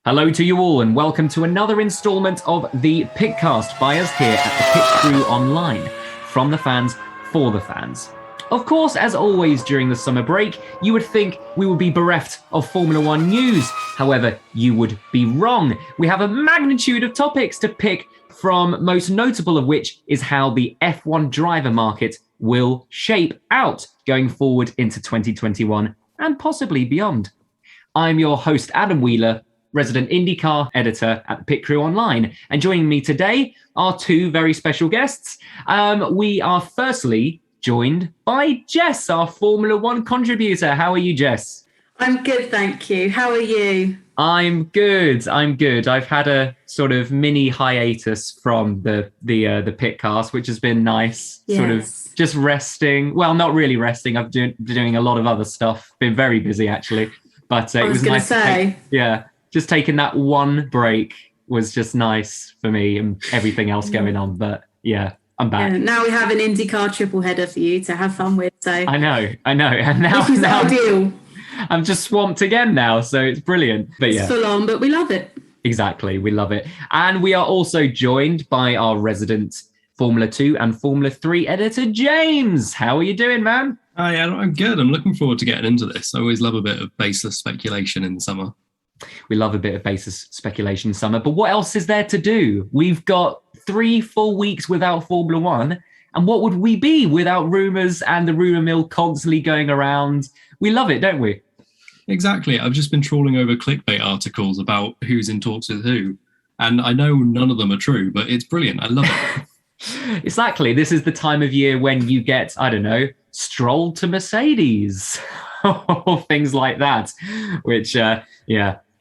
Hello to you all, and welcome to another instalment of the Pitcast by us here at the Pit Crew Online, from the fans for the fans. Of course, as always during the summer break, you would think we would be bereft of Formula One news. However, you would be wrong. We have a magnitude of topics to pick from, most notable of which is how the F1 driver market will shape out going forward into 2021 and possibly beyond. I'm your host, Adam Wheeler, resident IndyCar editor at the Pit Crew Online. And joining me today are two very special guests. We are firstly joined by Jess, our Formula One contributor. How are you, Jess? I'm good, thank you. How are you? I'm good. I've had a sort of mini hiatus from the Pitcast, which has been nice. Yes. Sort of just resting. Well, not really resting. I've been doing a lot of other stuff. Been very busy, actually. But it was nice. Just taking that one break was just nice for me, and everything else going on. But yeah, I'm back. Yeah, now we have an IndyCar triple header for you to have fun with. So I know. And now, this is ideal. I'm just swamped again now, so it's brilliant. But yeah, it's full on, but we love it. Exactly, we love it. And we are also joined by our resident Formula 2 and Formula 3 editor, James. How are you doing, man? Hi, I'm good. I'm looking forward to getting into this. I always love a bit of baseless speculation in the summer. We love a bit of baseless speculation in summer, but what else is there to do? We've got 3 full weeks without Formula One, and what would we be without rumours and the rumour mill constantly going around? We love it, don't we? Exactly. I've just been trawling over clickbait articles about who's in talks with who, and I know none of them are true, but it's brilliant. I love it. Exactly. This is the time of year when you get, I don't know, Stroll to Mercedes or things like that, which,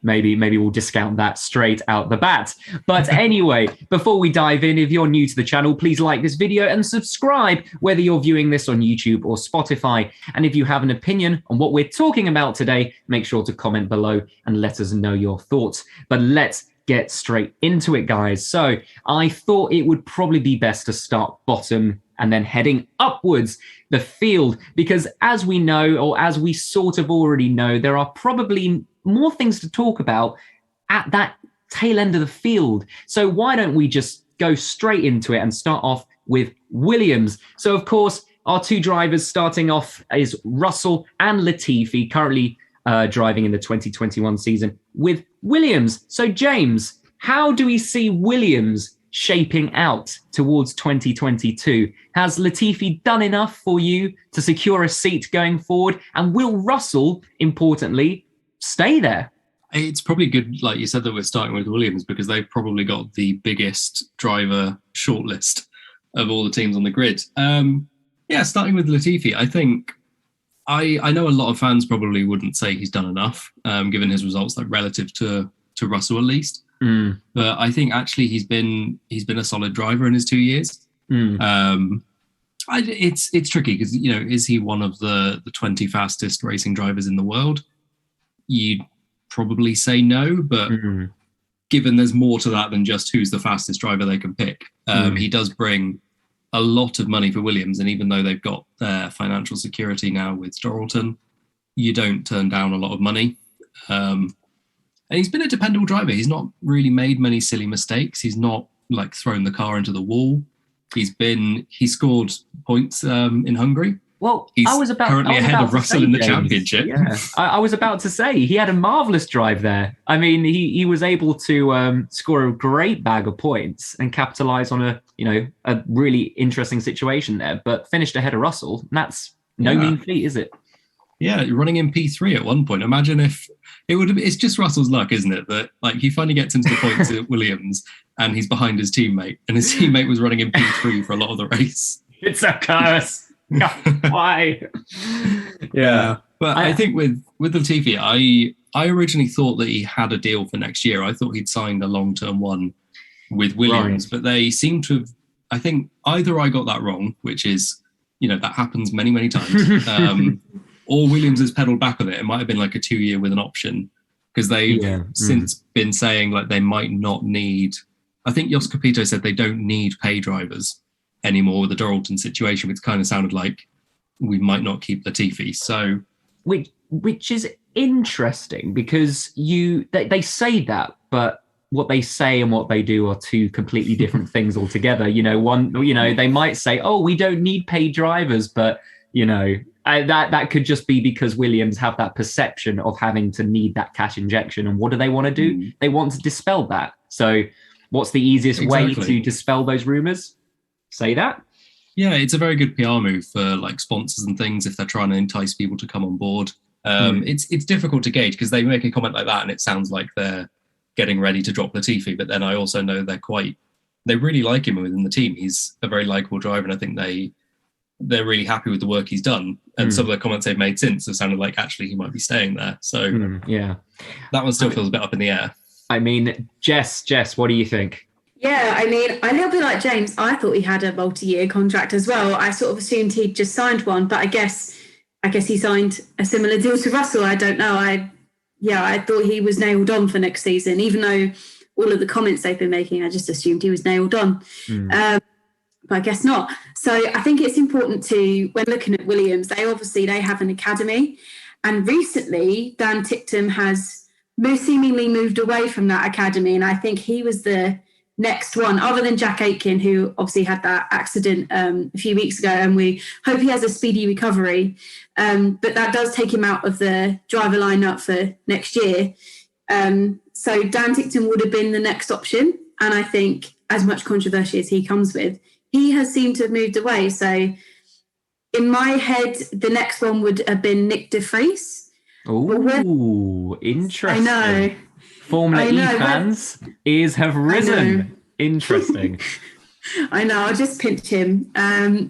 maybe we'll discount that straight out the bat. But anyway, before we dive in, if you're new to the channel, please like this video and subscribe, whether you're viewing this on YouTube or Spotify. And if you have an opinion on what we're talking about today, make sure to comment below and let us know your thoughts. But let's get straight into it, guys. So I thought it would probably be best to start bottom and then heading upwards the field, because as we know, or as we sort of already know, there are probably more things to talk about at that tail end of the field. So why don't we just go straight into it and start off with Williams? So of course, our two drivers starting off is Russell and Latifi, currently driving in the 2021 season with Williams. So James, how do we see Williams shaping out towards 2022? Has Latifi done enough for you to secure a seat going forward? And will Russell, importantly, stay there? It's probably good, like you said, that we're starting with Williams, because they've probably got the biggest driver shortlist of all the teams on the grid. Starting with Latifi, I think I know a lot of fans probably wouldn't say he's done enough, given his results, like relative to Russell at least. But I think actually he's been a solid driver in his 2 years. It's tricky because, you know, is he one of the 20 fastest racing drivers in the world? You'd probably say no, but given there's more to that than just who's the fastest driver they can pick, he does bring a lot of money for Williams. And even though they've got their financial security now with Doralton, you don't turn down a lot of money. And he's been a dependable driver. He's not really made many silly mistakes. He's not like thrown the car into the wall. He scored points in Hungary. Well, he's I was about ahead of Russell in the championship. Yeah, I was about to say he had a marvelous drive there. I mean, he was able to score a great bag of points and capitalize on a really interesting situation there. But finished ahead of Russell. That's no mean feat, is it? Yeah, running in P3 at one point. Imagine if it's just Russell's luck, isn't it? That like he finally gets into the points at Williams and he's behind his teammate, and his teammate was running in P3 for a lot of the race. It's a curse. Why? Yeah. But I think with Latifi, I originally thought that he had a deal for next year. I thought he'd signed a long-term one with Williams, but they seem to have, I think either I got that wrong, which is, that happens many, many times. Or Williams has pedaled back on it. It might have been like a 2-year with an option, because they've since been saying like they might not need, I think Jos Capito said they don't need pay drivers anymore with the Doralton situation, which kind of sounded like we might not keep Latifi. So, which is interesting because they say that, but what they say and what they do are two completely different things altogether. They might say, "Oh, we don't need paid drivers," but that could just be because Williams have that perception of having to need that cash injection. And what do they want to do? They want to dispel that. So, what's the easiest way to dispel those rumors? Say that. Yeah, it's a very good PR move for like sponsors and things if they're trying to entice people to come on board. It's difficult to gauge because they make a comment like that and it sounds like they're getting ready to drop Latifi, but then I also know they really like him within the team. He's a very likable driver, and I think they're really happy with the work he's done. And some of the comments they've made since have sounded like actually he might be staying there. So that one still feels a bit up in the air. I mean, Jess, what do you think? Yeah, I mean, a little bit like James, I thought he had a multi-year contract as well. I sort of assumed he'd just signed one, but I guess he signed a similar deal to Russell. I don't know. I thought he was nailed on for next season, even though all of the comments they've been making, I just assumed he was nailed on. But I guess not. So I think it's important when looking at Williams, they have an academy. And recently, Dan Ticktum has seemingly moved away from that academy. And I think he was the next one, other than Jack Aitken, who obviously had that accident a few weeks ago, and we hope he has a speedy recovery. But that does take him out of the driver lineup for next year. So Dan Ticktum would have been the next option. And I think as much controversy as he comes with, he has seemed to have moved away. So in my head, the next one would have been Nick de Vries. Oh, interesting. I know. Formula E fans' ears have risen. Interesting. I know. I'll just pinch him. I'm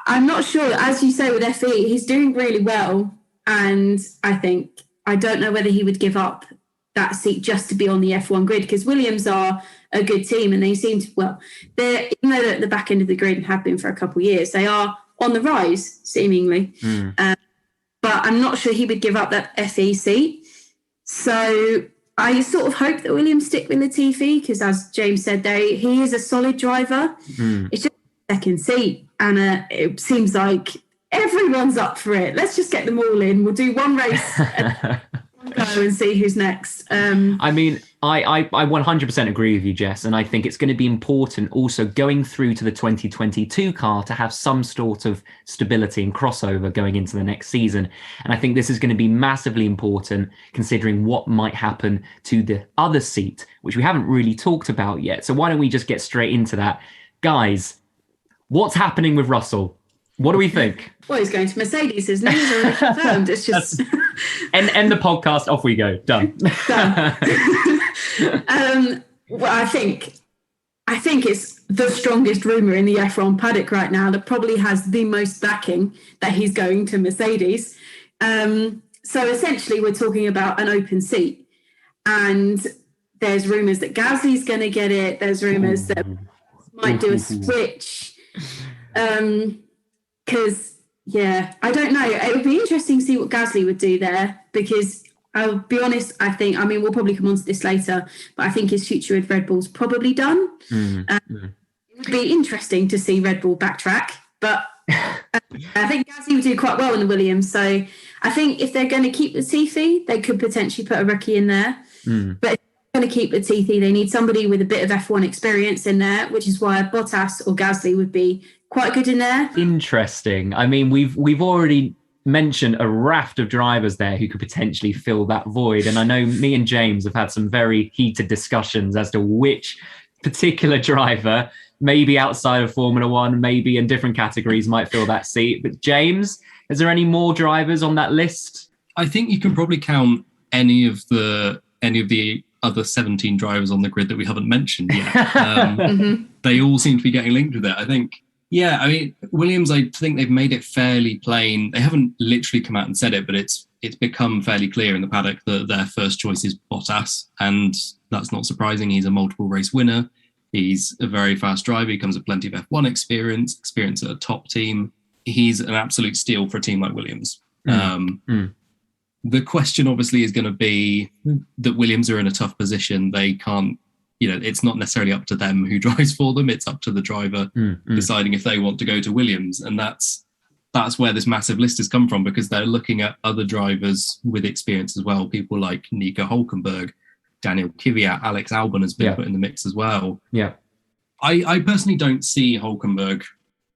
not sure. As you say with FE, he's doing really well. And I don't know whether he would give up that seat just to be on the F1 grid, because Williams are a good team and they seem to, even though they're at the back end of the grid and have been for a couple of years, they are on the rise, seemingly. But I'm not sure he would give up that FE seat. So I sort of hope that Williams stick with Latifi because, as James said, he is a solid driver. It's just a second seat, and it seems like everyone's up for it. Let's just get them all in. We'll do one race and see who's next. I mean, I 100% agree with you, Jess, and I think it's going to be important also going through to the 2022 car to have some sort of stability and crossover going into the next season. And I think this is going to be massively important considering what might happen to the other seat, which we haven't really talked about yet. So why don't we just get straight into that? Guys, what's happening with Russell? What do we think? Well, he's going to Mercedes, isn't he? He's already confirmed. It's just... End the podcast. Off we go. Done. Well, I think it's the strongest rumour in the F1 paddock right now that probably has the most backing that he's going to Mercedes. So essentially, we're talking about an open seat. And there's rumours that Gasly's going to get it. There's rumours that might do a switch. Because, I don't know. It would be interesting to see what Gasly would do there because I'll be honest, we'll probably come on to this later, but I think his future with Red Bull's probably done. It would be interesting to see Red Bull backtrack, but I think Gasly would do quite well in the Williams. So I think if they're going to keep Latifi, they could potentially put a rookie in there. But if they're going to keep Latifi, they need somebody with a bit of F1 experience in there, which is why Bottas or Gasly would be quite good in there. Interesting. I mean, we've already mentioned a raft of drivers there who could potentially fill that void. And I know me and James have had some very heated discussions as to which particular driver, maybe outside of Formula One, maybe in different categories, might fill that seat. But James, is there any more drivers on that list? I think you can probably count any of the other 17 drivers on the grid that we haven't mentioned yet. They all seem to be getting linked with it. I think, Williams, I think they've made it fairly plain. They haven't literally come out and said it, but it's become fairly clear in the paddock that their first choice is Bottas. And that's not surprising. He's a multiple race winner. He's a very fast driver. He comes with plenty of F1 experience at a top team. He's an absolute steal for a team like Williams. The question obviously is going to be that Williams are in a tough position. They can't, it's not necessarily up to them who drives for them. It's up to the driver deciding if they want to go to Williams. And that's that's where this massive list has come from, because they're looking at other drivers with experience as well. People like Nico Hulkenberg, Daniel Kvyat, Alex Albon has been put in the mix as well. Yeah. I personally don't see Hulkenberg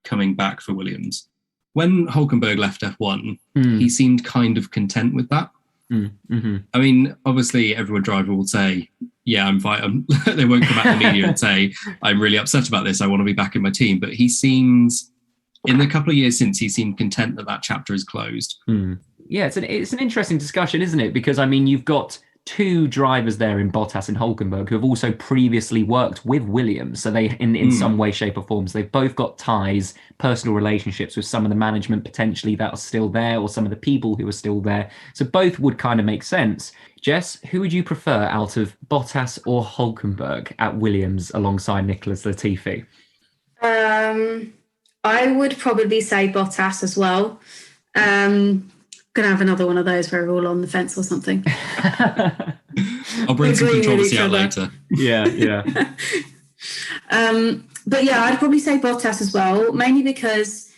coming back for Williams. When Hulkenberg left F1, he seemed kind of content with that. Mm-hmm. I mean, obviously, every driver will say, yeah, I'm fine. They won't come out in the media and say, I'm really upset about this. I want to be back in my team. But he seems, in the couple of years since, he seemed content that chapter is closed. Yeah, it's an interesting discussion, isn't it? Because, I mean, you've got two drivers there in Bottas and Hulkenberg who have also previously worked with Williams. So they, in some way, shape or form, so they've both got ties, personal relationships with some of the management potentially that are still there, or some of the people who are still there. So both would kind of make sense. Jess, who would you prefer out of Bottas or Hulkenberg at Williams alongside Nicholas Latifi? I would probably say Bottas as well. Gonna have another one of those where we're all on the fence or something. I'll bring some controversy out later. Yeah. But yeah, I'd probably say Bottas as well, mainly because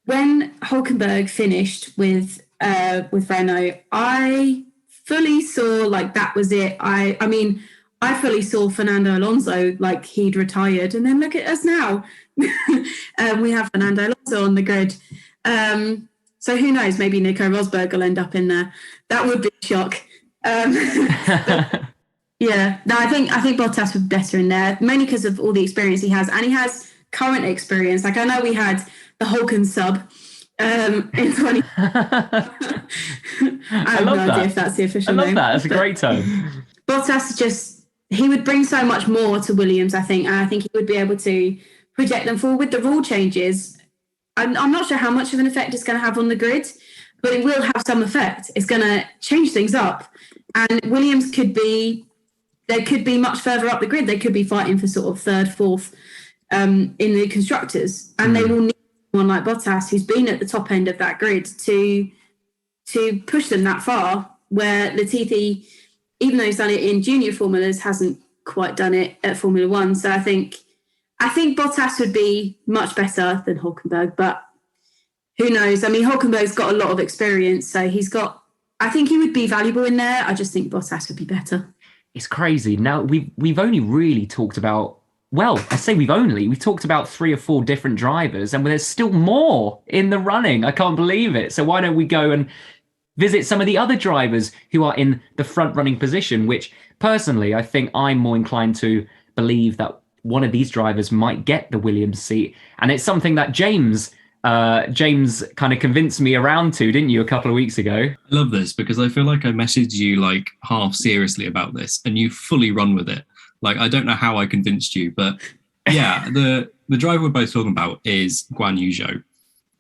when Hulkenberg finished with Renault, I fully saw like that was it. I mean, I fully saw Fernando Alonso like he'd retired, and then look at us now. We have Fernando Alonso on the grid. So who knows? Maybe Nico Rosberg will end up in there. That would be a shock. Yeah, no, I think Bottas would be better in there, mainly because of all the experience he has, and he has current experience. Like I know we had the Hulken sub in 20. I have no idea if that's the official name. I love that. That's a great term. Bottas he would bring so much more to Williams, I think, and I think he would be able to project them forward with the rule changes. I'm not sure how much of an effect it's going to have on the grid, but it will have some effect. It's going to change things up. And Williams could be much further up the grid. They could be fighting for sort of third, fourth in the constructors. And they will need someone like Bottas, who's been at the top end of that grid, to push them that far, where Latifi, even though he's done it in junior formulas, hasn't quite done it at Formula One. So I think Bottas would be much better than Hulkenberg, but who knows? I mean, Hulkenberg's got a lot of experience, so I think he would be valuable in there. I just think Bottas would be better. It's crazy. Now, we've only really talked about, we've talked about 3 or 4 different drivers, and there's still more in the running. I can't believe it. So why don't we go and visit some of the other drivers who are in the front running position, which personally, I think I'm more inclined to believe that one of these drivers might get the Williams seat. And it's something that James kind of convinced me around to, didn't you, a couple of weeks ago? I love this because I feel like I messaged you like half seriously about this and you fully run with it. Like, I don't know how I convinced you, but yeah, the driver we're both talking about is Guan Yu Zhou,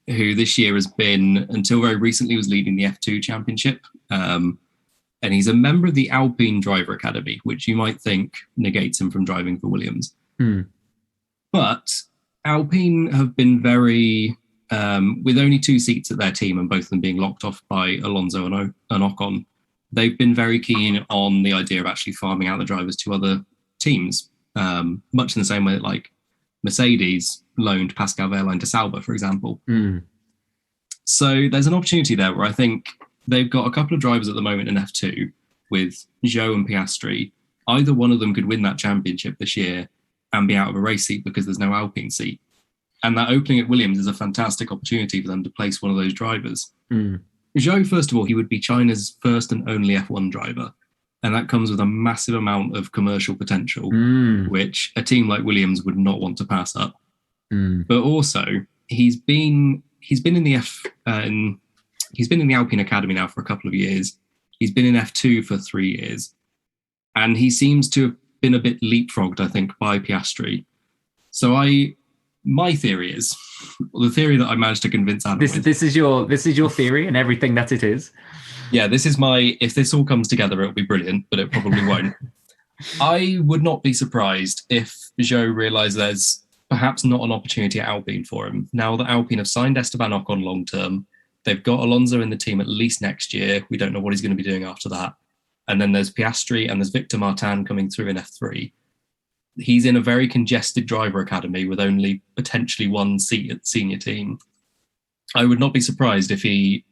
who this year has been, until very recently, was leading the F2 championship. And he's a member of the Alpine Driver Academy, which you might think negates him from driving for Williams. But Alpine have been very, with only 2 seats at their team and both of them being locked off by Alonso and Ocon, they've been very keen on the idea of actually farming out the drivers to other teams, much in the same way that like Mercedes loaned Pascal Wehrlein to Sauber, for example. So there's an opportunity there where I think they've got a couple of drivers at the moment in F2 with Zhou and Piastri. Either one of them could win that championship this year and be out of a race seat because there's no Alpine seat. And that opening at Williams is a fantastic opportunity for them to place one of those drivers. Zhou, first of all, he would be China's first and only F1 driver. And that comes with a massive amount of commercial potential, which a team like Williams would not want to pass up. But also, he's been in the Alpine Academy now for a couple of years. He's been in F2 for 3 years. And he seems to have been a bit leapfrogged, I think, by Piastri. So my theory is, the theory that I managed to convince Adam with. This is your theory and everything that it is. Yeah, this is if this all comes together, it'll be brilliant, but it probably won't. I would not be surprised if Zhou realised there's perhaps not an opportunity at Alpine for him. Now that Alpine have signed Esteban Ocon long term, they've got Alonso in the team at least next year. We don't know what he's going to be doing after that. And then there's Piastri and there's Victor Martin coming through in F3. He's in a very congested driver academy with only potentially 1 seat at the senior team. I would not be surprised if he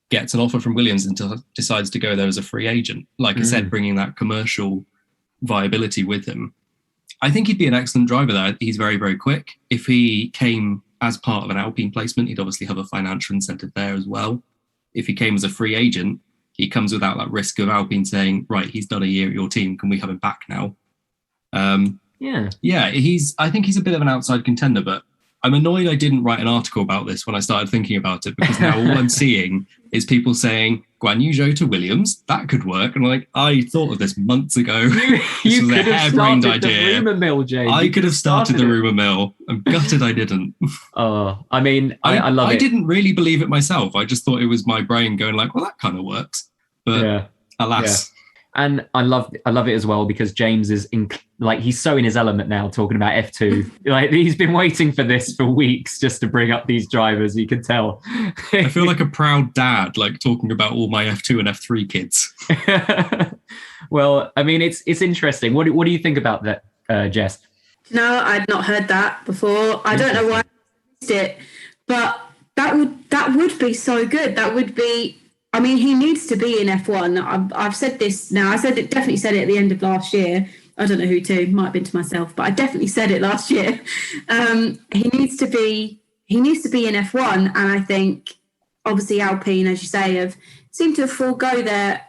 gets an offer from Williams and decides to go there as a free agent. Like I said, bringing that commercial viability with him. I think he'd be an excellent driver there. He's very, very quick. If he came as part of an Alpine placement, he'd obviously have a financial incentive there as well. If he came as a free agent, he comes without that risk of Alpine saying, right, he's done a year at your team. Can we have him back now? Yeah, I think he's a bit of an outside contender, but I'm annoyed I didn't write an article about this when I started thinking about it, because now all I'm seeing is people saying, Guan Yu Zhou to Williams, that could work. And I'm like, I thought of this months ago. You could have started the rumour mill, James. I could have started the rumour mill. I'm gutted I didn't. I mean, I love it. I didn't really believe it myself. I just thought it was my brain going like, well, that kind of works. But alas. Yeah. And I love it as well, because James is he's so in his element now, talking about F2. Like, he's been waiting for this for weeks just to bring up these drivers. You can tell. I feel like a proud dad, like talking about all my F2 and F3 kids. Well, I mean, it's interesting. What do you think about that, Jess? No, I'd not heard that before. I don't know why I missed it, but that would be so good. That would be. I mean, he needs to be in F1. I've said this now. Definitely said it at the end of last year. I don't know who to. Might have been to myself, but I definitely said it last year. He needs to be in F1, and I think obviously Alpine, as you say, seemed to forego their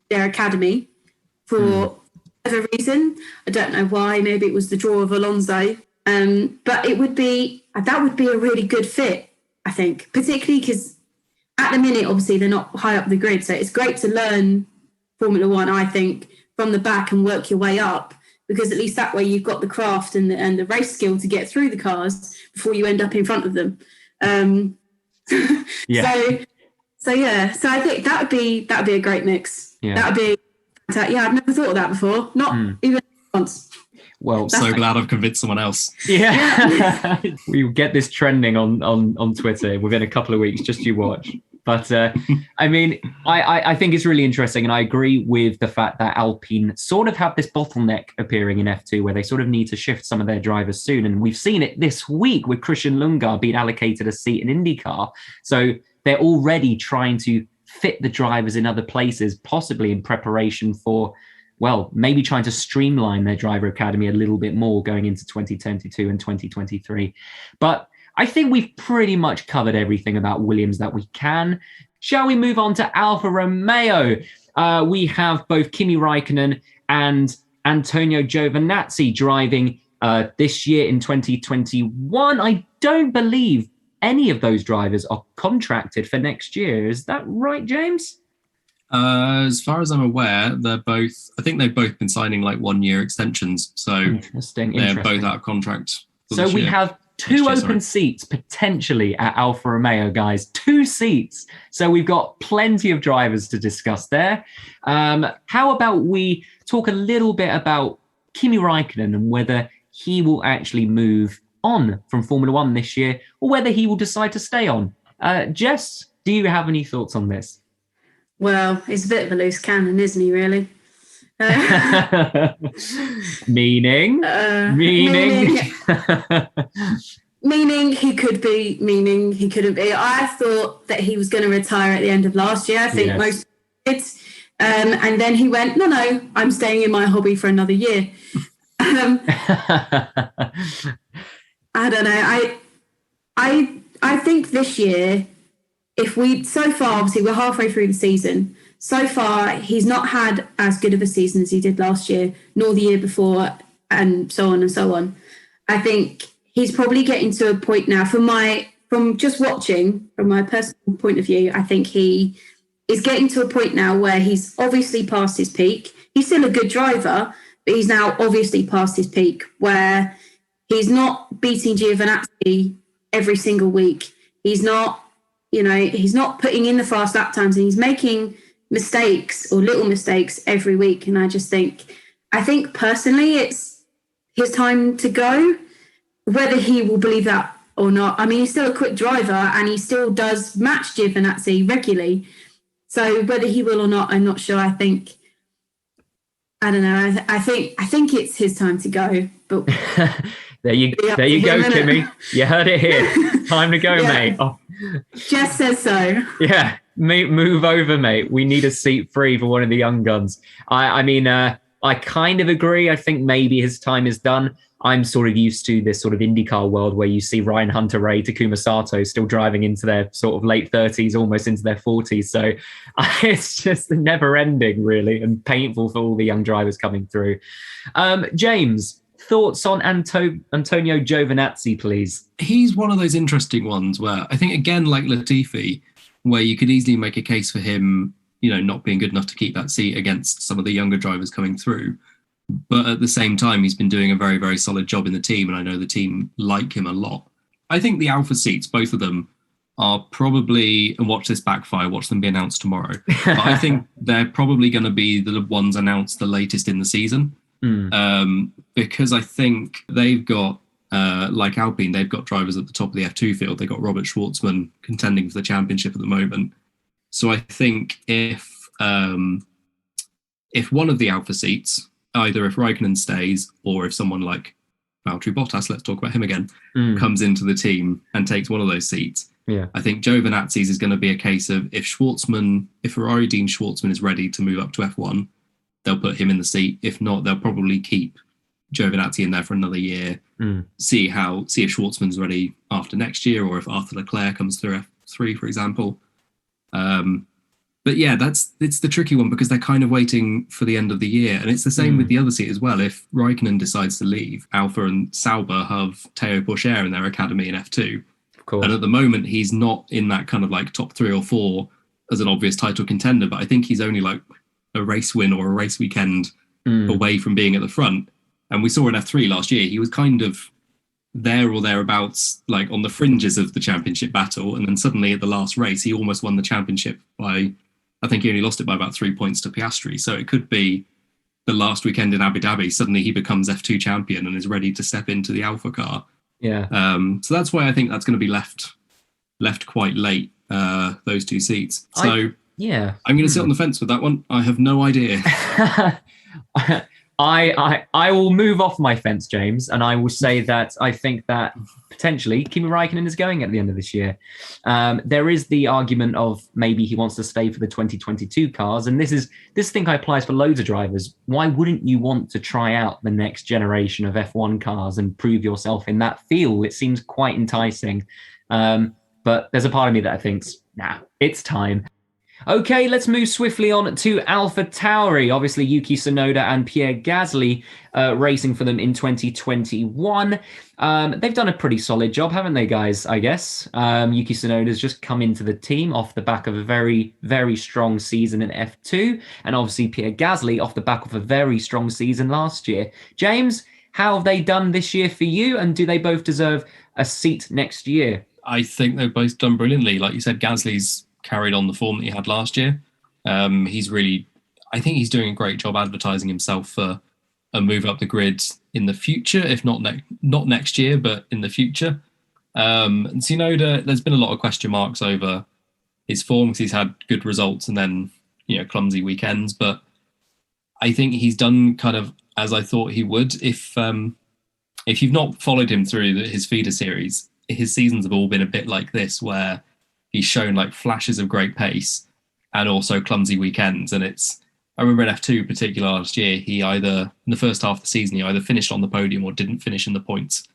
academy for whatever reason. I don't know why. Maybe it was the draw of Alonso. But that would be a really good fit, I think, particularly because at the minute, obviously, they're not high up the grid. So it's great to learn Formula One, I think, from the back and work your way up, because at least that way you've got the craft and the race skill to get through the cars before you end up in front of them. Yeah. So I think that would be a great mix. Yeah. That would be fantastic. Yeah, I've never thought of that before. Not even once. Well, so glad I've convinced someone else. Yeah. We get this trending on Twitter within a couple of weeks. Just you watch. But I mean, I think it's really interesting, and I agree with the fact that Alpine sort of have this bottleneck appearing in F2, where they sort of need to shift some of their drivers soon. And we've seen it this week with Christian Lundgaard being allocated a seat in IndyCar. So they're already trying to fit the drivers in other places, possibly in preparation for, well, maybe trying to streamline their driver academy a little bit more going into 2022 and 2023. But I think we've pretty much covered everything about Williams that we can. Shall we move on to Alfa Romeo? We have both Kimi Raikkonen and Antonio Giovinazzi driving this year in 2021. I don't believe any of those drivers are contracted for next year. Is that right, James? As far as I'm aware, I think they've both been signing like 1 year extensions. So they're both out of contract. So we have two open seats potentially at Alfa Romeo, guys. 2 seats. So we've got plenty of drivers to discuss there. How about we talk a little bit about Kimi Raikkonen and whether he will actually move on from Formula One this year, or whether he will decide to stay on. Jess, do you have any thoughts on this? Well, he's a bit of a loose cannon, isn't he, really? Meaning? Meaning he could be, meaning he couldn't be. I thought that he was going to retire at the end of last year. I think most kids. And then he went, no, I'm staying in my hobby for another year. I don't know. I think this year, so far, obviously we're halfway through the season. So far, he's not had as good of a season as he did last year, nor the year before, and so on and so on. I think he's probably getting to a point now, from just watching, from my personal point of view, I think he is getting to a point now where he's obviously past his peak. He's still a good driver, but he's now obviously past his peak, where he's not beating Giovinazzi every single week. He's not putting in the fast lap times, and he's making mistakes or little mistakes every week. And I think personally it's his time to go, whether he will believe that or not. I mean, he's still a quick driver and he still does match Giovinazzi regularly. So whether he will or not, I'm not sure. I don't know. I think it's his time to go. But there you go, Kimi. You heard it here. Time to go, mate. Jess says so. Yeah, move over, mate. We need a seat free for one of the young guns. I mean, I kind of agree. I think maybe his time is done. I'm sort of used to this sort of IndyCar world where you see Ryan Hunter-Reay, Takuma Sato still driving into their sort of late 30s, almost into their 40s. So it's just never ending, really, and painful for all the young drivers coming through. James, thoughts on Antonio Giovinazzi, please? He's one of those interesting ones where I think, again, like Latifi, where you could easily make a case for him, not being good enough to keep that seat against some of the younger drivers coming through. But at the same time, he's been doing a very, very solid job in the team, and I know the team like him a lot. I think the Alpha seats, both of them, are probably, and watch this backfire, watch them be announced tomorrow. But I think they're probably going to be the ones announced the latest in the season. Because I think they've got, like Alpine, they've got drivers at the top of the F2 field. They've got Robert Schwartzman contending for the championship at the moment. So I think if one of the Alpha seats, either if Raikkonen stays or if someone like Valtteri Bottas, let's talk about him again, comes into the team and takes one of those seats, I think Giovinazzi's is going to be a case of if Ferrari Dean Schwartzman is ready to move up to F1, they'll put him in the seat. If not, they'll probably keep Giovinazzi in there for another year, see if Schwartzman's ready after next year, or if Arthur Leclerc comes through F3, for example. But yeah, it's the tricky one because they're kind of waiting for the end of the year. And it's the same with the other seat as well. If Raikkonen decides to leave, Alpha and Sauber have Théo Pourchaire in their academy in F2. Of course. And at the moment, he's not in that kind of like top 3 or 4 as an obvious title contender, but I think he's only like a race win or a race weekend away from being at the front. And we saw in F3 last year, he was kind of there or thereabouts, like on the fringes of the championship battle. And then suddenly at the last race, he almost won the championship by, I think he only lost it by about 3 points to Piastri. So it could be the last weekend in Abu Dhabi, suddenly he becomes F2 champion and is ready to step into the Alpha car. Yeah. So that's why I think that's going to be left quite late, those 2 seats. So I'm going to sit on the fence with that one. I have no idea. I will move off my fence, James, and I will say that I think that potentially Kimi Raikkonen is going at the end of this year. There is the argument of maybe he wants to stay for the 2022 cars, and this thing applies for loads of drivers. Why wouldn't you want to try out the next generation of F1 cars and prove yourself in that field? It seems quite enticing, but there's a part of me that thinks, nah, it's time. Okay, let's move swiftly on to AlphaTauri. Obviously, Yuki Tsunoda and Pierre Gasly racing for them in 2021. They've done a pretty solid job, haven't they, guys, I guess? Yuki Tsunoda's just come into the team off the back of a very, very strong season in F2. And obviously, Pierre Gasly off the back of a very strong season last year. James, how have they done this year for you? And do they both deserve a seat next year? I think they've both done brilliantly. Like you said, Gasly's carried on the form that he had last year. I think he's doing a great job advertising himself for a move up the grid in the future, if not next year, but in the future. And Tsunoda, there's been a lot of question marks over his form because he's had good results and then, clumsy weekends. But I think he's done kind of as I thought he would. If you've not followed him through his feeder series, his seasons have all been a bit like this, where he's shown like flashes of great pace and also clumsy weekends. And I remember in F2 particularly last year, he either, in the first half of the season, he either finished on the podium or didn't finish in the points.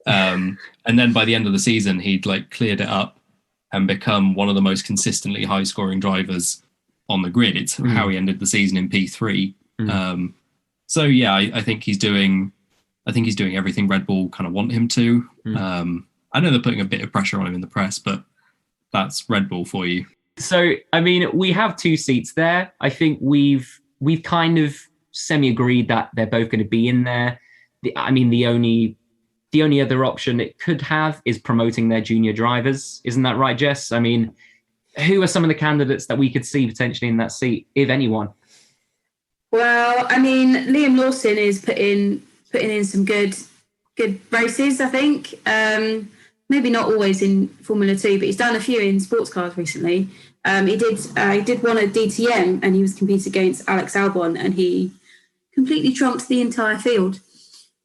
And then by the end of the season, he'd like cleared it up and become one of the most consistently high scoring drivers on the grid. It's how he ended the season in P3. So yeah, I think he's doing everything Red Bull kind of want him to. I know they're putting a bit of pressure on him in the press, but that's Red Bull for you. So, I mean, we have 2 seats there. I think we've kind of semi-agreed that they're both going to be in there. The only other option it could have is promoting their junior drivers. Isn't that right, Jess? I mean, who are some of the candidates that we could see potentially in that seat, if anyone? Well, I mean, Liam Lawson is putting in some good races, I think. Maybe not always in Formula 2, but he's done a few in sports cars recently. He did one at DTM, and he was competing against Alex Albon, and he completely trumped the entire field.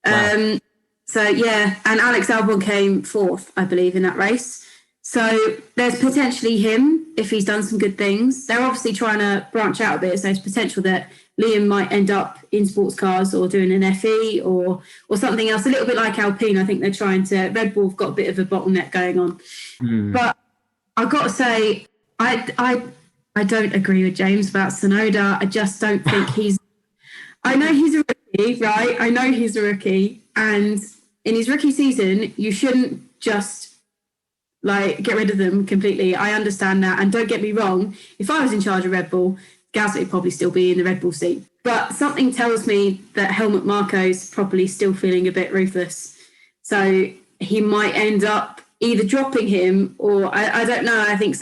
Wow. So yeah, and Alex Albon came 4th, I believe, in that race. So there's potentially him if he's done some good things. They're obviously trying to branch out a bit. So there's potential that Liam might end up in sports cars or doing an FE or something else, a little bit like Alpine. I think they're trying to. Red Bull have got a bit of a bottleneck going on. But I've got to say, I don't agree with James about Tsunoda. I just don't think he's. I know he's a rookie, right? I know he's a rookie, and in his rookie season, you shouldn't just get rid of them completely. I understand that, and don't get me wrong. If I was in charge of Red Bull, Gasly would probably still be in the Red Bull seat. But something tells me that Helmut Marko's probably still feeling a bit ruthless. So he might end up either dropping him or I don't know. I think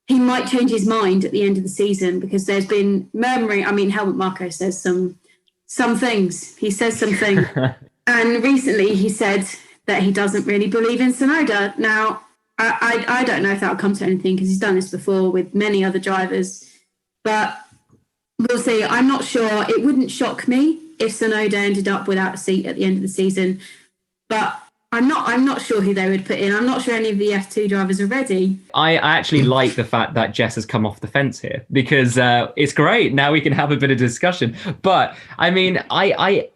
he might change his mind at the end of the season because there's been murmuring. I mean, Helmut Marko says some things. He says some things. And recently he said that he doesn't really believe in Tsunoda. Now, I don't know if that'll come to anything because he's done this before with many other drivers. But we'll see. I'm not sure. It wouldn't shock me if Tsunoda ended up without a seat at the end of the season. But I'm not sure who they would put in. I'm not sure any of the F2 drivers are ready. I actually like the fact that Jess has come off the fence here because it's great. Now we can have a bit of discussion. But I mean, I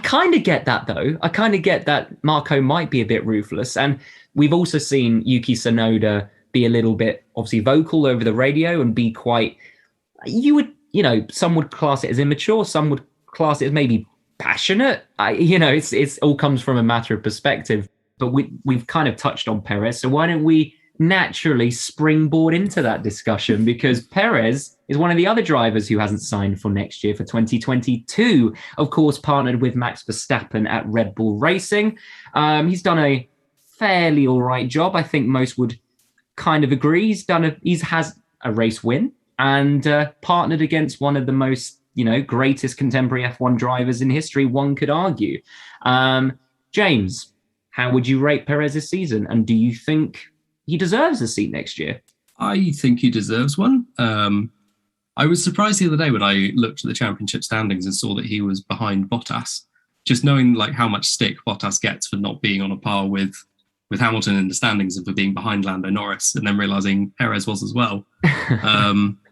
kind of get that though. I kind of get that Marko might be a bit ruthless. And we've also seen Yuki Tsunoda be a little bit obviously vocal over the radio and be quite, some would class it as immature. Some would class it as maybe passionate. It's all comes from a matter of perspective, but we've kind of touched on Perez. So why don't we naturally springboard into that discussion? Because Perez is one of the other drivers who hasn't signed for next year for 2022, of course, partnered with Max Verstappen at Red Bull Racing. He's done a fairly all right job. I think most would kind of agree. He has a race win and partnered against one of the most greatest contemporary F1 drivers in history, one could argue. James, how would you rate Perez's season? And do you think he deserves a seat next year? I think he deserves one. I was surprised the other day when I looked at the championship standings and saw that he was behind Bottas. Just knowing how much stick Bottas gets for not being on a par with Hamilton in the standings and for being behind Lando Norris, and then realising Perez was as well.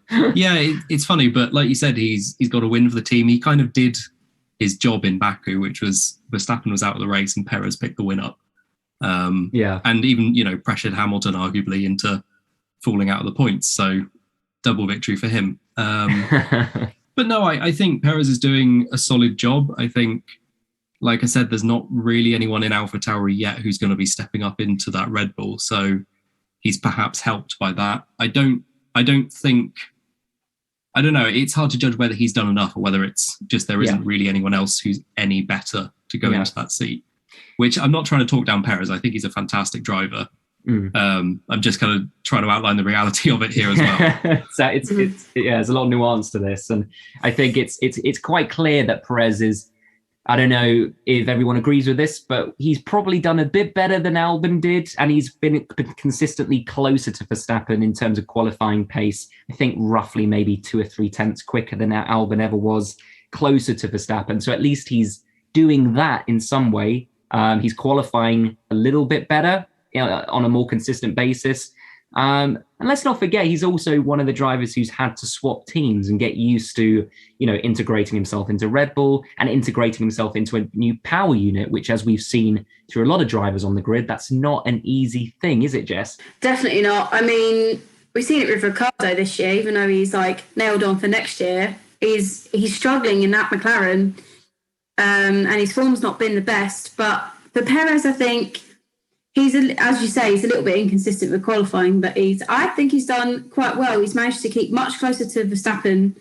It's funny, but like you said, he's got a win for the team. He kind of did his job in Baku, which was Verstappen was out of the race and Perez picked the win up. And even pressured Hamilton arguably into falling out of the points. So double victory for him. But no, I think Perez is doing a solid job. I think, like I said, there's not really anyone in AlphaTauri yet who's going to be stepping up into that Red Bull. So he's perhaps helped by that. I don't know. It's hard to judge whether he's done enough or whether it's just there isn't really anyone else who's any better to go into that seat, which I'm not trying to talk down Perez. I think he's a fantastic driver. I'm just kind of trying to outline the reality of it here as well. So there's a lot of nuance to this. And I think it's quite clear that Perez is, I don't know if everyone agrees with this, but he's probably done a bit better than Albon did. And he's been consistently closer to Verstappen in terms of qualifying pace. I think roughly maybe 2 or 3 tenths quicker than Albon ever was, closer to Verstappen. So at least he's doing that in some way. He's qualifying a little bit better on a more consistent basis. And let's not forget, he's also one of the drivers who's had to swap teams and get used to, integrating himself into Red Bull and integrating himself into a new power unit, which, as we've seen through a lot of drivers on the grid, that's not an easy thing, is it, Jess? Definitely not. I mean, we've seen it with Ricciardo this year, even though he's nailed on for next year. He's struggling in that McLaren, and his form's not been the best. But for Perez, I think as you say, he's a little bit inconsistent with qualifying, but I think he's done quite well. He's managed to keep much closer to Verstappen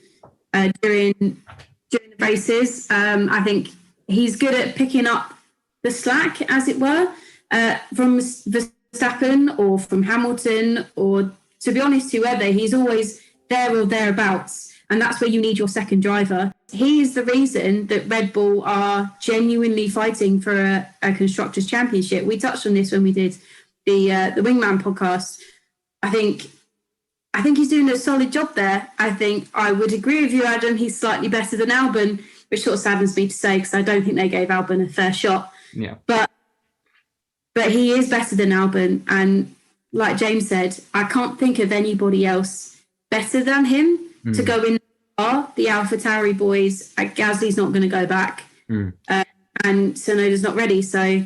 during the races. I think he's good at picking up the slack, as it were, from Verstappen or from Hamilton, or, to be honest, whoever. He's always there or thereabouts, and that's where you need your second driver. He is the reason that Red Bull are genuinely fighting for a Constructors' Championship. We touched on this when we did the Wingman podcast. I think he's doing a solid job there. I think I would agree with you, Adam. He's slightly better than Albon, which sort of saddens me to say because I don't think they gave Albon a fair shot. Yeah. But but he is better than Albon. And like James said, I can't think of anybody else better than him to go in the AlphaTauri boys. Gasly's not going to go back, and Tsunoda's not ready. So,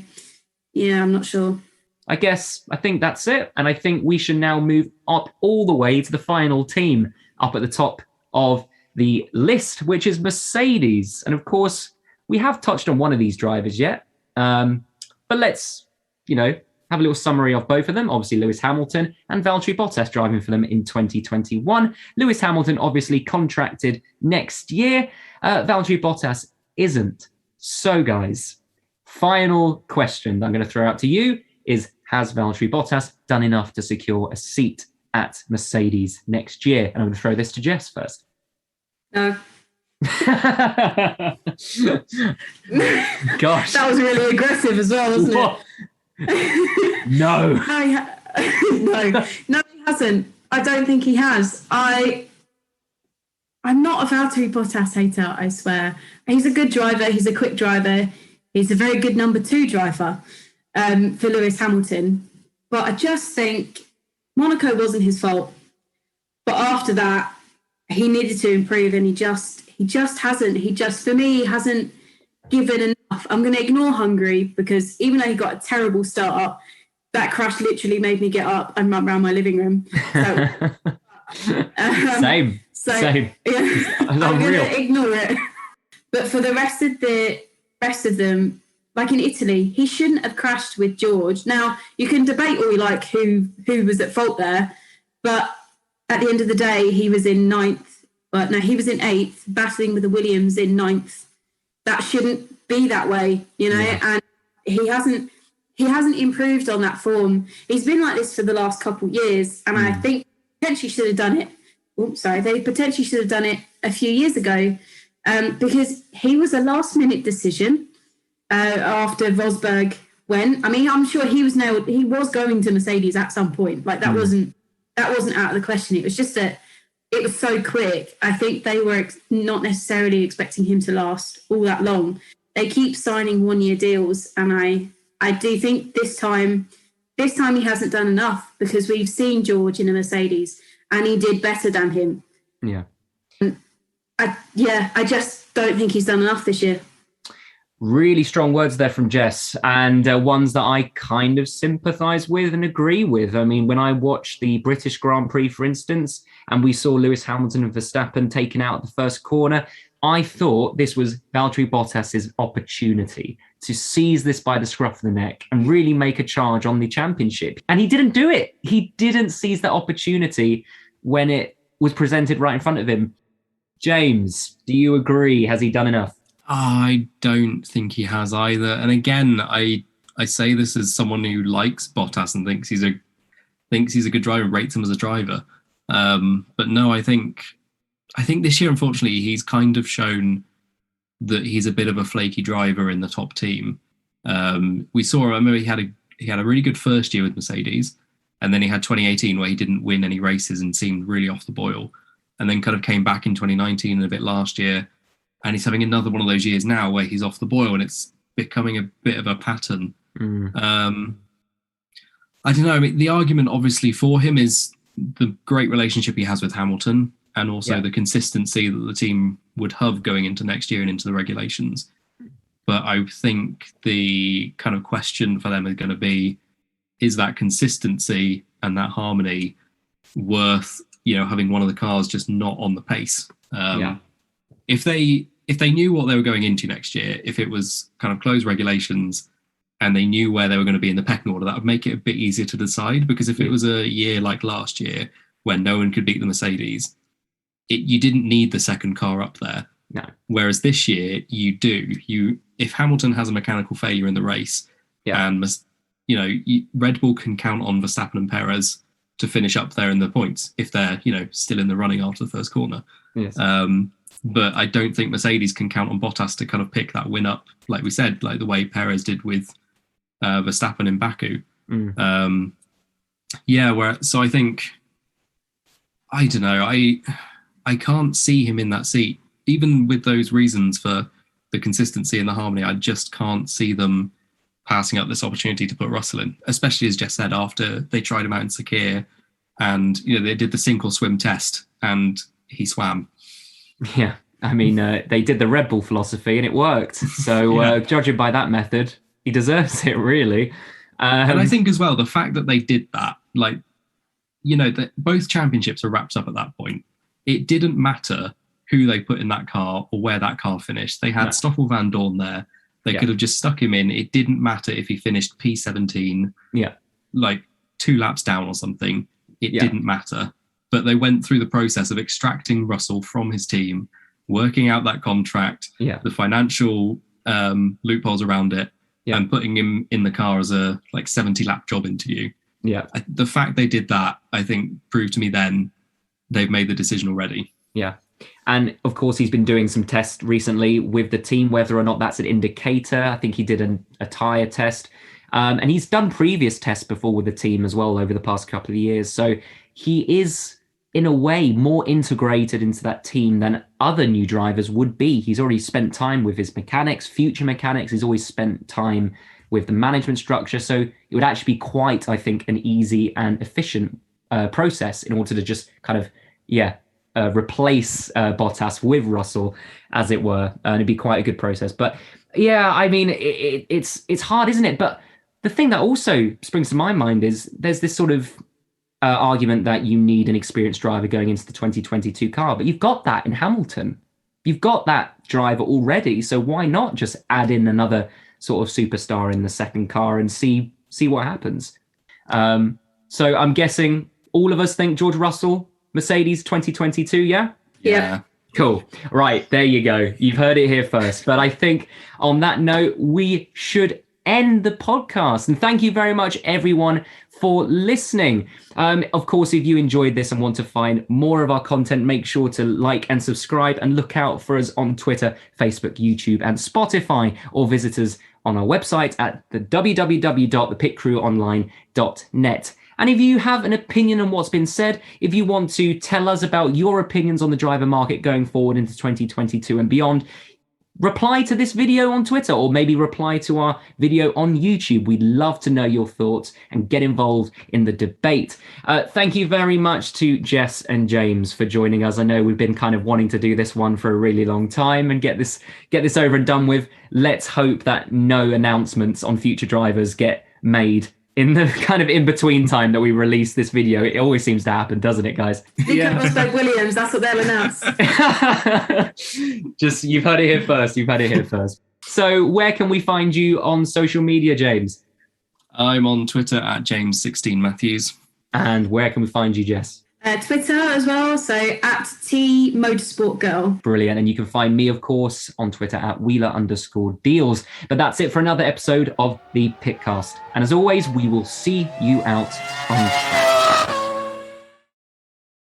yeah, I'm not sure. I think that's it. And I think we should now move up all the way to the final team up at the top of the list, which is Mercedes. And of course, we have touched on one of these drivers yet. But let's, have a little summary of both of them. Obviously, Lewis Hamilton and Valtteri Bottas driving for them in 2021. Lewis Hamilton obviously contracted next year. Valtteri Bottas isn't. So, guys, final question that I'm going to throw out to you is, has Valtteri Bottas done enough to secure a seat at Mercedes next year? And I'm going to throw this to Jess first. No. Gosh. That was really aggressive as well, wasn't it? No. No, he hasn't. I don't think he has. I'm not a Valtteri Bottas hater, I swear. He's a good driver. He's a quick driver. He's a very good number 2 driver for Lewis Hamilton. But I just think Monaco wasn't his fault. But after that, he needed to improve, and he just hasn't. For me, hasn't given enough. I'm going to ignore Hungary, because even though he got a terrible start, that crash literally made me get up and run around my living room. So, Same. Yeah, I'm going to ignore it. But for the rest of them, like in Italy, he shouldn't have crashed with George. Now, you can debate all you like who was at fault there, but at the end of the day, he was in 9th. But no, he was in 8th, battling with the Williams in 9th. That shouldn't be that way, Yeah. And he hasn't improved on that form. He's been like this for the last couple of years, and I think potentially should have done it. They potentially should have done it a few years ago, because he was a last-minute decision after Rosberg went. I mean, I'm sure he was going to Mercedes at some point. Like that wasn't out of the question. It was just that it was so quick. I think they were not necessarily expecting him to last all that long. They keep signing 1-year deals, and I do think this time he hasn't done enough, because we've seen George in a Mercedes and he did better than him. Yeah. I just don't think he's done enough this year. Really strong words there from Jess, and ones that I kind of sympathise with and agree with. I mean, when I watched the British Grand Prix, for instance, and we saw Lewis Hamilton and Verstappen taken out at the first corner, I thought this was Valtteri Bottas's opportunity to seize this by the scruff of the neck and really make a charge on the championship. And he didn't do it. He didn't seize that opportunity when it was presented right in front of him. James, do you agree? Has he done enough? I don't think he has either. And again, I say this as someone who likes Bottas and thinks he's a good driver, rates him as a driver. But no, I think this year, unfortunately, he's kind of shown that he's a bit of a flaky driver in the top team. We saw, I remember he had a really good first year with Mercedes, and then he had 2018 where he didn't win any races and seemed really off the boil, and then kind of came back in 2019 and a bit last year. And he's having another one of those years now where he's off the boil, and it's becoming a bit of a pattern. I don't know. I mean, the argument obviously for him is the great relationship he has with Hamilton, and also the consistency that the team would have going into next year and into the regulations. But I think the kind of question for them is going to be, is that consistency and that harmony worth, having one of the cars just not on the pace? If they knew what they were going into next year, if it was kind of closed regulations and they knew where they were going to be in the pecking order, that would make it a bit easier to decide. Because if it was a year like last year when no one could beat the Mercedes, you didn't need the second car up there. No. Whereas this year you do. If Hamilton has a mechanical failure in the race, and Red Bull can count on Verstappen and Perez to finish up there in the points if they're still in the running after the first corner. Yes. But I don't think Mercedes can count on Bottas to kind of pick that win up, like we said, like the way Perez did with Verstappen in Baku. So I think, I don't know, I can't see him in that seat, even with those reasons for the consistency and the harmony. I just can't see them passing up this opportunity to put Russell in, especially as Jess said, after they tried him out in Sakir and they did the sink or swim test and he swam. Yeah, I mean, they did the Red Bull philosophy and it worked. So judging by that method, he deserves it, really. And I think as well, the fact that they did that, that both championships are wrapped up at that point. It didn't matter who they put in that car or where that car finished. They had Stoffel Van Dorn there. They could have just stuck him in. It didn't matter if he finished P17, 2 laps down or something. It didn't matter. But they went through the process of extracting Russell from his team, working out that contract, the financial loopholes around it, and putting him in the car as a 70-lap job interview. Yeah. The fact they did that, I think, proved to me then they've made the decision already. Yeah. And of course, he's been doing some tests recently with the team, whether or not that's an indicator. I think he did a tyre test. And he's done previous tests before with the team as well over the past couple of years. So he is, in a way, more integrated into that team than other new drivers would be. He's already spent time with his mechanics, future mechanics. He's always spent time with the management structure. So it would actually be quite, I think, an easy and efficient process in order to just kind of, replace Bottas with Russell, as it were. And it'd be quite a good process. But yeah, I mean, it's hard, isn't it? But the thing that also springs to my mind is there's this sort of argument that you need an experienced driver going into the 2022 car, but you've got that in Hamilton. You've got that driver already. So why not just add in another sort of superstar in the second car and see what happens? So I'm guessing all of us think George Russell, Mercedes 2022, yeah? Yeah. Cool. Right, there you go. You've heard it here first. But I think on that note, we should end the podcast. And thank you very much, everyone, for listening. Of course, if you enjoyed this and want to find more of our content, make sure to like and subscribe and look out for us on Twitter, Facebook, YouTube, and Spotify, or visit us on our website at the www.thepitcrewonline.net. And if you have an opinion on what's been said, if you want to tell us about your opinions on the driver market going forward into 2022 and beyond, reply to this video on Twitter or maybe reply to our video on YouTube. We'd love to know your thoughts and get involved in the debate. Thank you very much to Jess and James for joining us. I know we've been kind of wanting to do this one for a really long time and get this over and done with. Let's hope that no announcements on future drivers get made in the kind of in-between time that we release this video. It always seems to happen, doesn't it, guys? Think of Rosberg Williams, that's what they'll announce. You've heard it here first. So where can we find you on social media, James? I'm on Twitter at James16Matthews. And where can we find you, Jess? Twitter as well, so at T Motorsport Girl. Brilliant. And you can find me, of course, on Twitter at Wheeler_deals. But that's it for another episode of the Pitcast. And as always, we will see you out on track.